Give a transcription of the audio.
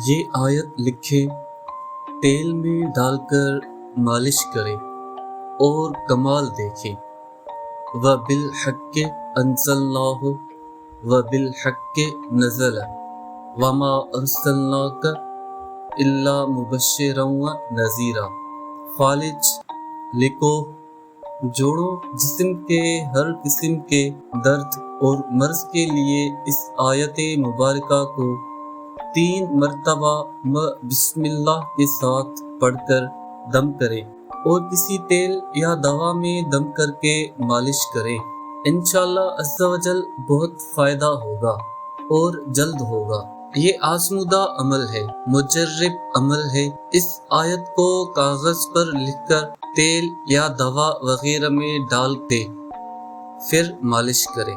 یہ آیت لکھیں، تیل میں ڈال کر مالش کریں اور کمال دیکھیں۔ وَبِالْحَقِّ أَنزَلْنَاهُ وَبِالْحَقِّ نَزَلَ وَمَا أَرْسَلْنَاكَ إِلَّا مُبَشِّرًا وَنَذِيرًا۔ فالج لکھو، جوڑوں جسم کے ہر قسم کے درد اور مرض کے لیے اس آیت مبارکہ کو 3 مرتبہ بسم اللہ کے ساتھ پڑھ کر دم کریں اور کسی تیل یا دوا میں دم کر کے مالش کریں۔ انشاءاللہ عز و جل بہت فائدہ ہوگا اور جلد ہوگا۔ یہ آزمودہ عمل ہے، مجرب عمل ہے۔ اس آیت کو کاغذ پر لکھ کر تیل یا دوا وغیرہ میں ڈال دیں، پھر مالش کریں۔